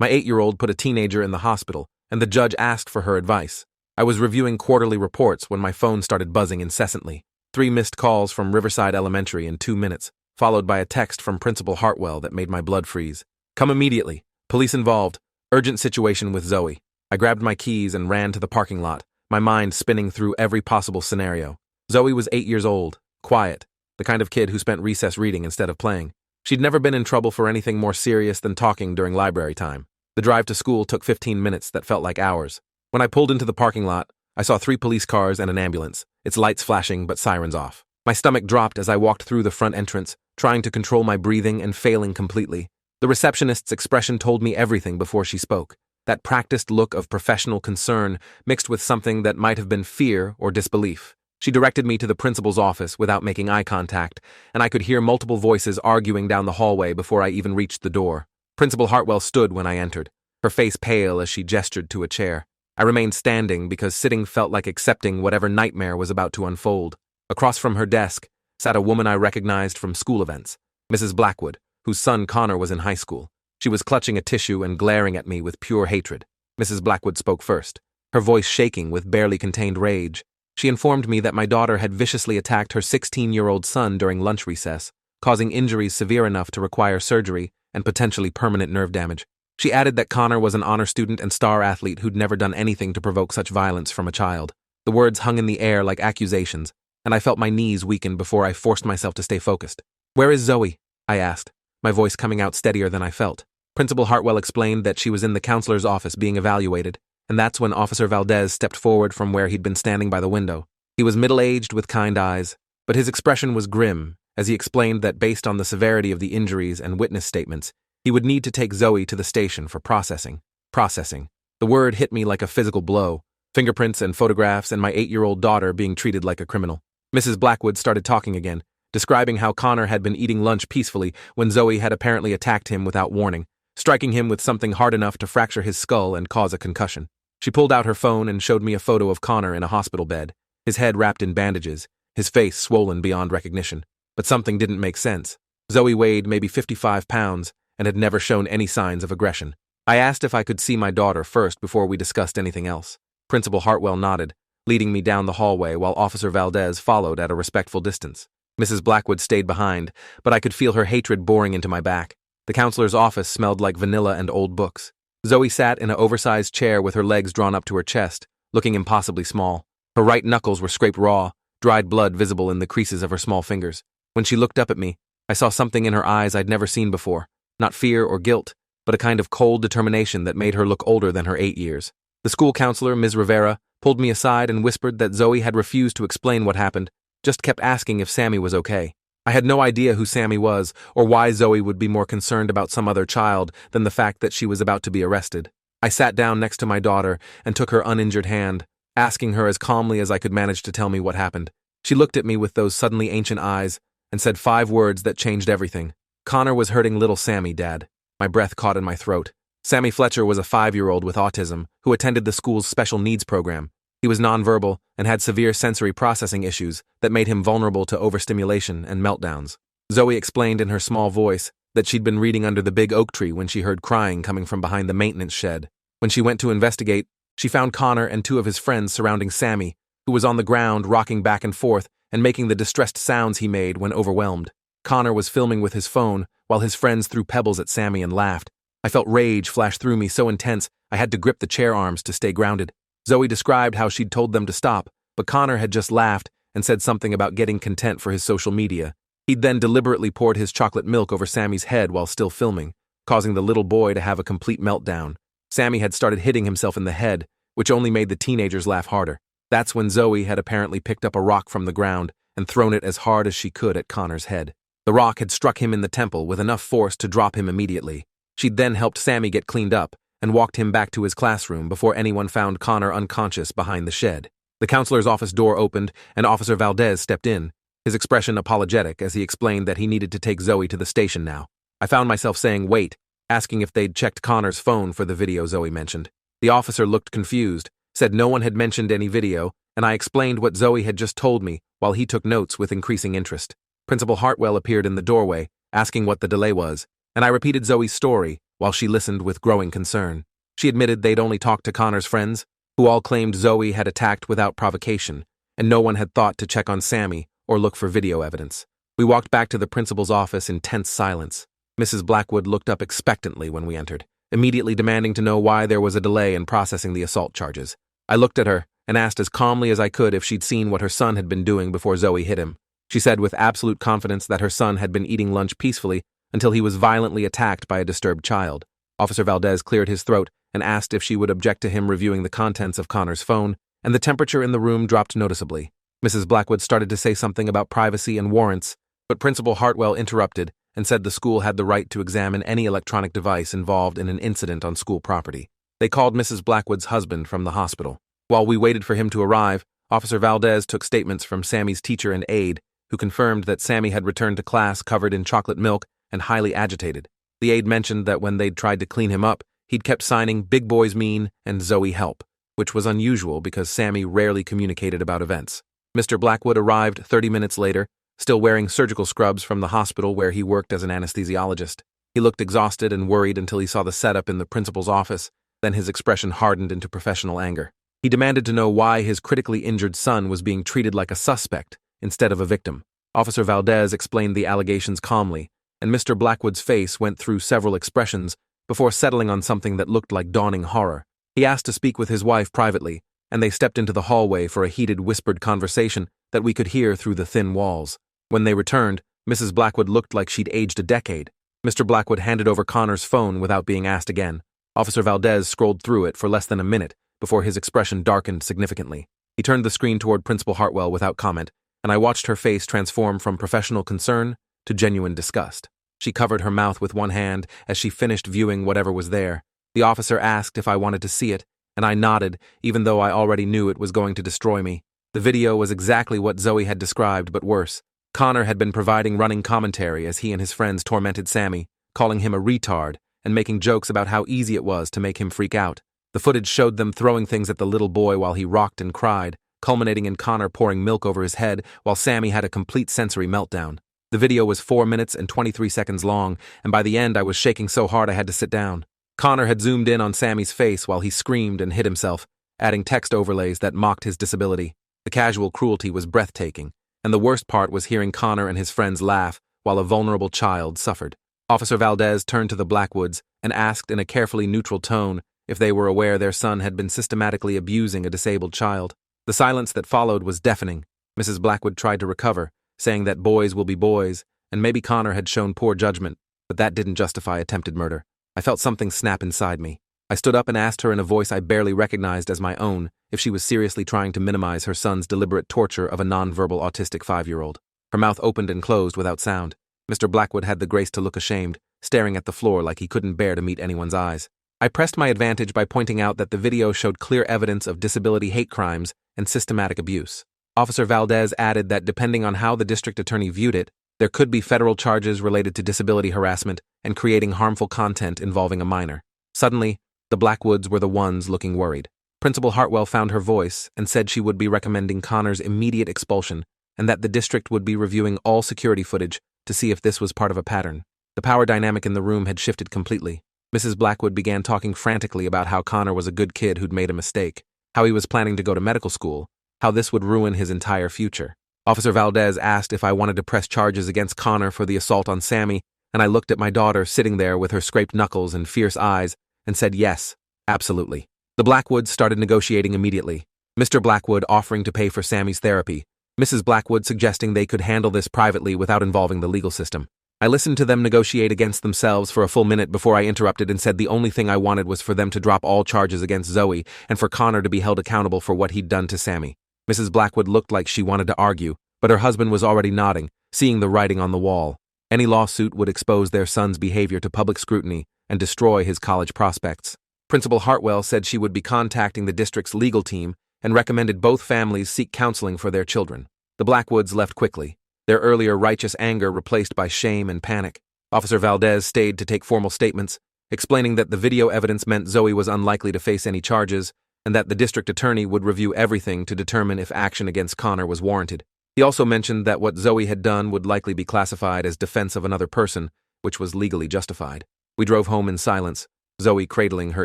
My 8-year-old put a teenager in the hospital, and the judge asked for her advice. I was reviewing quarterly reports when my phone started buzzing incessantly. 3 missed calls from Riverside Elementary in 2 minutes, followed by a text from Principal Hartwell that made my blood freeze. Come immediately. Police involved. Urgent situation with Zoe. I grabbed my keys and ran to the parking lot, my mind spinning through every possible scenario. Zoe was 8 years old, quiet, the kind of kid who spent recess reading instead of playing. She'd never been in trouble for anything more serious than talking during library time. The drive to school took 15 minutes that felt like hours. When I pulled into the parking lot, I saw 3 police cars and an ambulance, its lights flashing but sirens off. My stomach dropped as I walked through the front entrance, trying to control my breathing and failing completely. The receptionist's expression told me everything before she spoke. That practiced look of professional concern mixed with something that might have been fear or disbelief. She directed me to the principal's office without making eye contact, and I could hear multiple voices arguing down the hallway before I even reached the door. Principal Hartwell stood when I entered, her face pale as she gestured to a chair. I remained standing because sitting felt like accepting whatever nightmare was about to unfold. Across from her desk sat a woman I recognized from school events, Mrs. Blackwood, whose son Connor was in high school. She was clutching a tissue and glaring at me with pure hatred. Mrs. Blackwood spoke first, her voice shaking with barely contained rage. She informed me that my daughter had viciously attacked her 16-year-old son during lunch recess, causing injuries severe enough to require surgery and potentially permanent nerve damage. She added that Connor was an honor student and star athlete who'd never done anything to provoke such violence from a child. The words hung in the air like accusations, and I felt my knees weaken before I forced myself to stay focused. "Where is Zoe?" I asked, my voice coming out steadier than I felt. Principal Hartwell explained that she was in the counselor's office being evaluated, and that's when Officer Valdez stepped forward from where he'd been standing by the window. He was middle-aged with kind eyes, but his expression was grim as he explained that based on the severity of the injuries and witness statements, he would need to take Zoe to the station for processing. Processing. The word hit me like a physical blow, fingerprints and photographs and my 8-year-old daughter being treated like a criminal. Mrs. Blackwood started talking again, describing how Connor had been eating lunch peacefully when Zoe had apparently attacked him without warning, striking him with something hard enough to fracture his skull and cause a concussion. She pulled out her phone and showed me a photo of Connor in a hospital bed, his head wrapped in bandages, his face swollen beyond recognition. But something didn't make sense. Zoe weighed maybe 55 pounds and had never shown any signs of aggression. I asked if I could see my daughter first before we discussed anything else. Principal Hartwell nodded, leading me down the hallway while Officer Valdez followed at a respectful distance. Mrs. Blackwood stayed behind, but I could feel her hatred boring into my back. The counselor's office smelled like vanilla and old books. Zoe sat in an oversized chair with her legs drawn up to her chest, looking impossibly small. Her right knuckles were scraped raw, dried blood visible in the creases of her small fingers. When she looked up at me, I saw something in her eyes I'd never seen before. Not fear or guilt, but a kind of cold determination that made her look older than her 8 years. The school counselor, Ms. Rivera, pulled me aside and whispered that Zoe had refused to explain what happened, just kept asking if Sammy was okay. I had no idea who Sammy was or why Zoe would be more concerned about some other child than the fact that she was about to be arrested. I sat down next to my daughter and took her uninjured hand, asking her as calmly as I could manage to tell me what happened. She looked at me with those suddenly ancient eyes and said 5 words that changed everything. "Connor was hurting little Sammy, Dad." My breath caught in my throat. Sammy Fletcher was a 5-year-old with autism who attended the school's special needs program. He was nonverbal and had severe sensory processing issues that made him vulnerable to overstimulation and meltdowns. Zoe explained in her small voice that she'd been reading under the big oak tree when she heard crying coming from behind the maintenance shed. When she went to investigate, she found Connor and 2 of his friends surrounding Sammy, who was on the ground rocking back and forth and making the distressed sounds he made when overwhelmed. Connor was filming with his phone while his friends threw pebbles at Sammy and laughed. I felt rage flash through me so intense I had to grip the chair arms to stay grounded. Zoe described how she'd told them to stop, but Connor had just laughed and said something about getting content for his social media. He'd then deliberately poured his chocolate milk over Sammy's head while still filming, causing the little boy to have a complete meltdown. Sammy had started hitting himself in the head, which only made the teenagers laugh harder. That's when Zoe had apparently picked up a rock from the ground and thrown it as hard as she could at Connor's head. The rock had struck him in the temple with enough force to drop him immediately. She'd then helped Sammy get cleaned up and walked him back to his classroom before anyone found Connor unconscious behind the shed. The counselor's office door opened and Officer Valdez stepped in, his expression apologetic as he explained that he needed to take Zoe to the station now. I found myself saying wait, asking if they'd checked Connor's phone for the video Zoe mentioned. The officer looked confused, said no one had mentioned any video, and I explained what Zoe had just told me while he took notes with increasing interest. Principal Hartwell appeared in the doorway, asking what the delay was, and I repeated Zoe's story, while she listened with growing concern. She admitted they'd only talked to Connor's friends, who all claimed Zoe had attacked without provocation, and no one had thought to check on Sammy or look for video evidence. We walked back to the principal's office in tense silence. Mrs. Blackwood looked up expectantly when we entered, immediately demanding to know why there was a delay in processing the assault charges. I looked at her and asked as calmly as I could if she'd seen what her son had been doing before Zoe hit him. She said with absolute confidence that her son had been eating lunch peacefully until he was violently attacked by a disturbed child. Officer Valdez cleared his throat and asked if she would object to him reviewing the contents of Connor's phone, and the temperature in the room dropped noticeably. Mrs. Blackwood started to say something about privacy and warrants, but Principal Hartwell interrupted and said the school had the right to examine any electronic device involved in an incident on school property. They called Mrs. Blackwood's husband from the hospital. While we waited for him to arrive, Officer Valdez took statements from Sammy's teacher and aide, who confirmed that Sammy had returned to class covered in chocolate milk and highly agitated. The aide mentioned that when they'd tried to clean him up, he'd kept signing "Big Boys Mean" and "Zoe Help," which was unusual because Sammy rarely communicated about events. Mr. Blackwood arrived 30 minutes later, still wearing surgical scrubs from the hospital where he worked as an anesthesiologist. He looked exhausted and worried until he saw the setup in the principal's office, then his expression hardened into professional anger. He demanded to know why his critically injured son was being treated like a suspect instead of a victim. Officer Valdez explained the allegations calmly, and Mr. Blackwood's face went through several expressions before settling on something that looked like dawning horror. He asked to speak with his wife privately, and they stepped into the hallway for a heated whispered conversation that we could hear through the thin walls. When they returned, Mrs. Blackwood looked like she'd aged a decade. Mr. Blackwood handed over Connor's phone without being asked again. Officer Valdez scrolled through it for less than a minute before his expression darkened significantly. He turned the screen toward Principal Hartwell without comment, and I watched her face transform from professional concern to genuine disgust. She covered her mouth with one hand as she finished viewing whatever was there. The officer asked if I wanted to see it, and I nodded, even though I already knew it was going to destroy me. The video was exactly what Zoe had described, but worse. Connor had been providing running commentary as he and his friends tormented Sammy, calling him a retard and making jokes about how easy it was to make him freak out. The footage showed them throwing things at the little boy while he rocked and cried, culminating in Connor pouring milk over his head while Sammy had a complete sensory meltdown. The video was 4 minutes and 23 seconds long, and by the end I was shaking so hard I had to sit down. Connor had zoomed in on Sammy's face while he screamed and hit himself, adding text overlays that mocked his disability. The casual cruelty was breathtaking, and the worst part was hearing Connor and his friends laugh while a vulnerable child suffered. Officer Valdez turned to the Blackwoods and asked in a carefully neutral tone if they were aware their son had been systematically abusing a disabled child. The silence that followed was deafening. Mrs. Blackwood tried to recover, saying that boys will be boys, and maybe Connor had shown poor judgment, but that didn't justify attempted murder. I felt something snap inside me. I stood up and asked her in a voice I barely recognized as my own if she was seriously trying to minimize her son's deliberate torture of a nonverbal autistic 5-year-old. Her mouth opened and closed without sound. Mr. Blackwood had the grace to look ashamed, staring at the floor like he couldn't bear to meet anyone's eyes. I pressed my advantage by pointing out that the video showed clear evidence of disability hate crimes and systematic abuse. Officer Valdez added that depending on how the district attorney viewed it, there could be federal charges related to disability harassment and creating harmful content involving a minor. Suddenly, the Blackwoods were the ones looking worried. Principal Hartwell found her voice and said she would be recommending Connor's immediate expulsion and that the district would be reviewing all security footage to see if this was part of a pattern. The power dynamic in the room had shifted completely. Mrs. Blackwood began talking frantically about how Connor was a good kid who'd made a mistake, how he was planning to go to medical school, how this would ruin his entire future. Officer Valdez asked if I wanted to press charges against Connor for the assault on Sammy, and I looked at my daughter sitting there with her scraped knuckles and fierce eyes and said yes, absolutely. The Blackwoods started negotiating immediately. Mr. Blackwood offering to pay for Sammy's therapy, Mrs. Blackwood suggesting they could handle this privately without involving the legal system. I listened to them negotiate against themselves for a full minute before I interrupted and said the only thing I wanted was for them to drop all charges against Zoe and for Connor to be held accountable for what he'd done to Sammy. Mrs. Blackwood looked like she wanted to argue, but her husband was already nodding, seeing the writing on the wall. Any lawsuit would expose their son's behavior to public scrutiny and destroy his college prospects. Principal Hartwell said she would be contacting the district's legal team and recommended both families seek counseling for their children. The Blackwoods left quickly, their earlier righteous anger replaced by shame and panic. Officer Valdez stayed to take formal statements, explaining that the video evidence meant Zoe was unlikely to face any charges and that the district attorney would review everything to determine if action against Connor was warranted. He also mentioned that what Zoe had done would likely be classified as defense of another person, which was legally justified. We drove home in silence, Zoe cradling her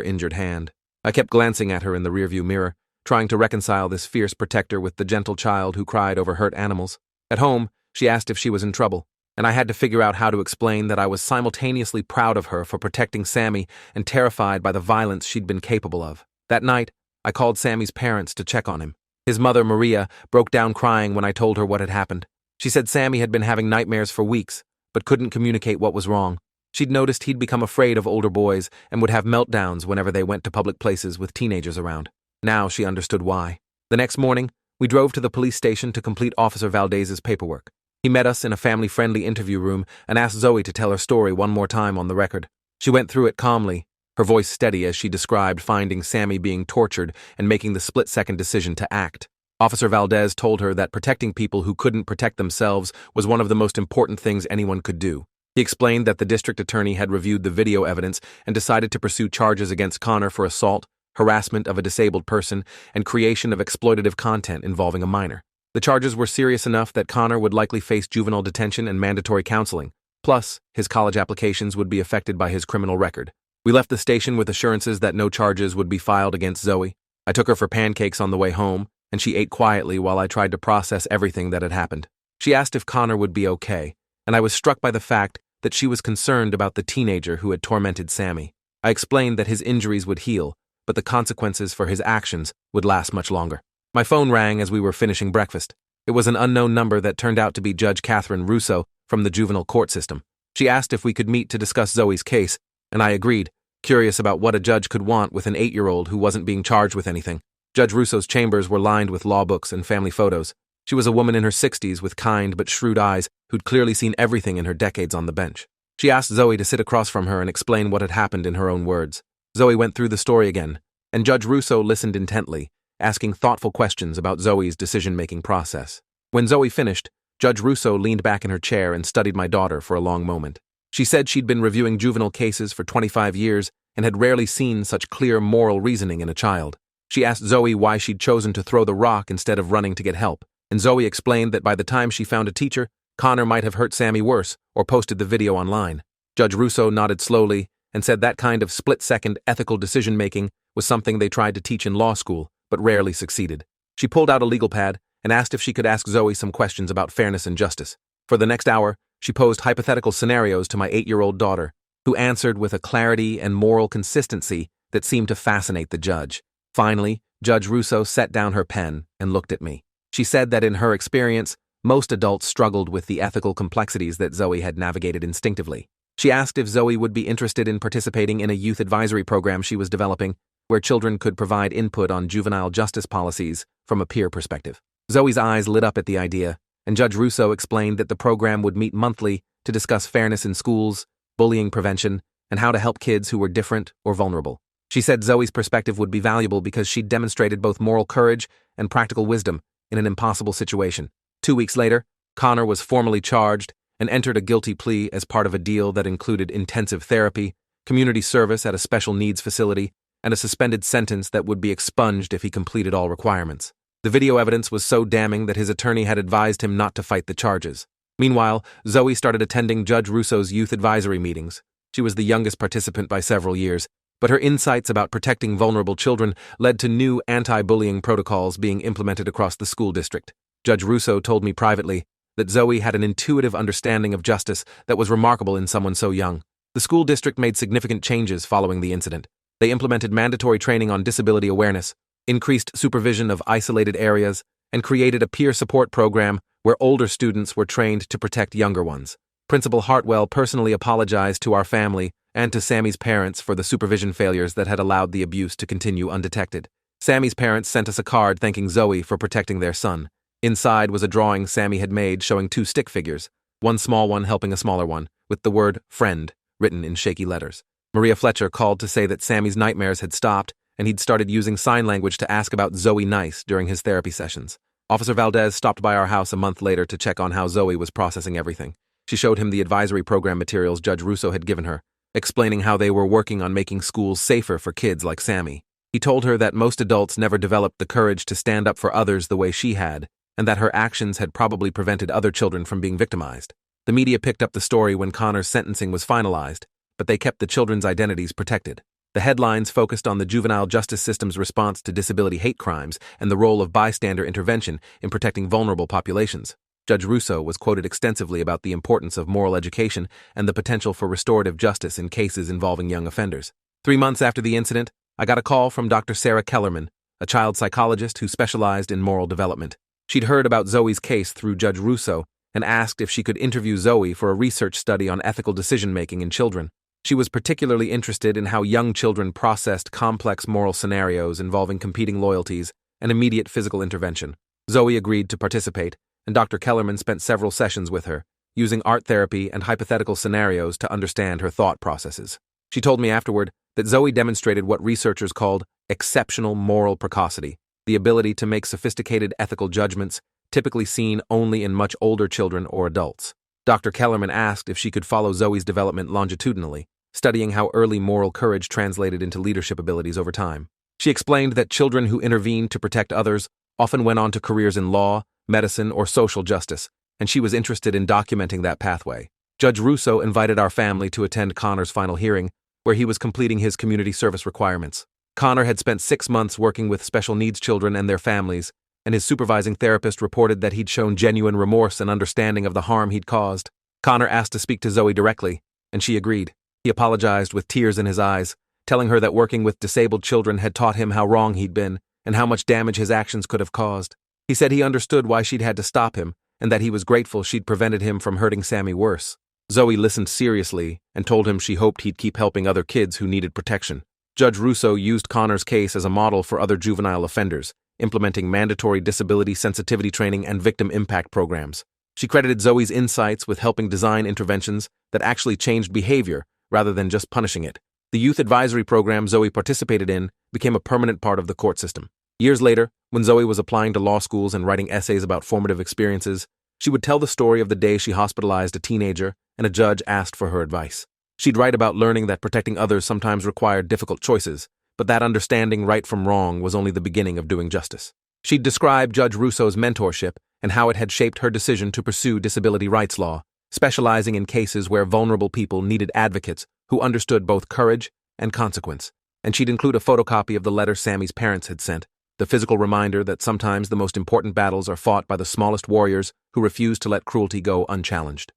injured hand. I kept glancing at her in the rearview mirror, trying to reconcile this fierce protector with the gentle child who cried over hurt animals. At home, she asked if she was in trouble, and I had to figure out how to explain that I was simultaneously proud of her for protecting Sammy and terrified by the violence she'd been capable of. That night, I called Sammy's parents to check on him. His mother, Maria, broke down crying when I told her what had happened. She said Sammy had been having nightmares for weeks, but couldn't communicate what was wrong. She'd noticed he'd become afraid of older boys and would have meltdowns whenever they went to public places with teenagers around. Now she understood why. The next morning, we drove to the police station to complete Officer Valdez's paperwork. He met us in a family-friendly interview room and asked Zoe to tell her story one more time on the record. She went through it calmly, her voice steady as she described finding Sammy being tortured and making the split-second decision to act. Officer Valdez told her that protecting people who couldn't protect themselves was one of the most important things anyone could do. He explained that the district attorney had reviewed the video evidence and decided to pursue charges against Connor for assault, harassment of a disabled person, and creation of exploitative content involving a minor. The charges were serious enough that Connor would likely face juvenile detention and mandatory counseling. Plus, his college applications would be affected by his criminal record. We left the station with assurances that no charges would be filed against Zoe. I took her for pancakes on the way home, and she ate quietly while I tried to process everything that had happened. She asked if Connor would be okay, and I was struck by the fact that she was concerned about the teenager who had tormented Sammy. I explained that his injuries would heal, but the consequences for his actions would last much longer. My phone rang as we were finishing breakfast. It was an unknown number that turned out to be Judge Catherine Russo from the juvenile court system. She asked if we could meet to discuss Zoe's case, and I agreed, curious about what a judge could want with an 8-year-old who wasn't being charged with anything. Judge Russo's chambers were lined with law books and family photos. She was a woman in her 60s with kind but shrewd eyes who'd clearly seen everything in her decades on the bench. She asked Zoe to sit across from her and explain what had happened in her own words. Zoe went through the story again, and Judge Russo listened intently, asking thoughtful questions about Zoe's decision-making process. When Zoe finished, Judge Russo leaned back in her chair and studied my daughter for a long moment. She said she'd been reviewing juvenile cases for 25 years and had rarely seen such clear moral reasoning in a child. She asked Zoe why she'd chosen to throw the rock instead of running to get help, and Zoe explained that by the time she found a teacher, Connor might have hurt Sammy worse or posted the video online. Judge Russo nodded slowly and said that kind of split-second ethical decision-making was something they tried to teach in law school, but rarely succeeded. She pulled out a legal pad and asked if she could ask Zoe some questions about fairness and justice. For the next hour, she posed hypothetical scenarios to my 8-year-old daughter, who answered with a clarity and moral consistency that seemed to fascinate the judge. Finally, Judge Russo set down her pen and looked at me. She said that in her experience, most adults struggled with the ethical complexities that Zoe had navigated instinctively. She asked if Zoe would be interested in participating in a youth advisory program she was developing, where children could provide input on juvenile justice policies from a peer perspective. Zoe's eyes lit up at the idea, and Judge Russo explained that the program would meet monthly to discuss fairness in schools, bullying prevention, and how to help kids who were different or vulnerable. She said Zoe's perspective would be valuable because she'd demonstrated both moral courage and practical wisdom in an impossible situation. 2 weeks later, Connor was formally charged and entered a guilty plea as part of a deal that included intensive therapy, community service at a special needs facility, and a suspended sentence that would be expunged if he completed all requirements. The video evidence was so damning that his attorney had advised him not to fight the charges. Meanwhile, Zoe started attending Judge Russo's youth advisory meetings. She was the youngest participant by several years, but her insights about protecting vulnerable children led to new anti-bullying protocols being implemented across the school district. Judge Russo told me privately that Zoe had an intuitive understanding of justice that was remarkable in someone so young. The school district made significant changes following the incident. They implemented mandatory training on disability awareness, increased supervision of isolated areas, and created a peer support program where older students were trained to protect younger ones. Principal Hartwell personally apologized to our family and to Sammy's parents for the supervision failures that had allowed the abuse to continue undetected. Sammy's parents sent us a card thanking Zoe for protecting their son. Inside was a drawing Sammy had made showing 2 stick figures, one small one helping a smaller one, with the word friend written in shaky letters. Maria Fletcher called to say that Sammy's nightmares had stopped and he'd started using sign language to ask about Zoe Nice during his therapy sessions. Officer Valdez stopped by our house a month later to check on how Zoe was processing everything. She showed him the advisory program materials Judge Russo had given her, explaining how they were working on making schools safer for kids like Sammy. He told her that most adults never developed the courage to stand up for others the way she had, and that her actions had probably prevented other children from being victimized. The media picked up the story when Connor's sentencing was finalized, but they kept the children's identities protected. The headlines focused on the juvenile justice system's response to disability hate crimes and the role of bystander intervention in protecting vulnerable populations. Judge Russo was quoted extensively about the importance of moral education and the potential for restorative justice in cases involving young offenders. 3 months after the incident, I got a call from Dr. Sarah Kellerman, a child psychologist who specialized in moral development. She'd heard about Zoe's case through Judge Russo and asked if she could interview Zoe for a research study on ethical decision-making in children. She was particularly interested in how young children processed complex moral scenarios involving competing loyalties and immediate physical intervention. Zoe agreed to participate, and Dr. Kellerman spent several sessions with her, using art therapy and hypothetical scenarios to understand her thought processes. She told me afterward that Zoe demonstrated what researchers called exceptional moral precocity, the ability to make sophisticated ethical judgments typically seen only in much older children or adults. Dr. Kellerman asked if she could follow Zoe's development longitudinally, studying how early moral courage translated into leadership abilities over time. She explained that children who intervened to protect others often went on to careers in law, medicine, or social justice, and she was interested in documenting that pathway. Judge Russo invited our family to attend Connor's final hearing, where he was completing his community service requirements. Connor had spent 6 months working with special needs children and their families, and his supervising therapist reported that he'd shown genuine remorse and understanding of the harm he'd caused. Connor asked to speak to Zoe directly, and she agreed. He apologized with tears in his eyes, telling her that working with disabled children had taught him how wrong he'd been and how much damage his actions could have caused. He said he understood why she'd had to stop him and that he was grateful she'd prevented him from hurting Sammy worse. Zoe listened seriously and told him she hoped he'd keep helping other kids who needed protection. Judge Russo used Connor's case as a model for other juvenile offenders, implementing mandatory disability sensitivity training and victim impact programs. She credited Zoe's insights with helping design interventions that actually changed behavior rather than just punishing it. The youth advisory program Zoe participated in became a permanent part of the court system. Years later, when Zoe was applying to law schools and writing essays about formative experiences, she would tell the story of the day she hospitalized a teenager and a judge asked for her advice. She'd write about learning that protecting others sometimes required difficult choices, but that understanding right from wrong was only the beginning of doing justice. She'd describe Judge Russo's mentorship and how it had shaped her decision to pursue disability rights law, specializing in cases where vulnerable people needed advocates who understood both courage and consequence. And she'd include a photocopy of the letter Sammy's parents had sent, the physical reminder that sometimes the most important battles are fought by the smallest warriors who refuse to let cruelty go unchallenged.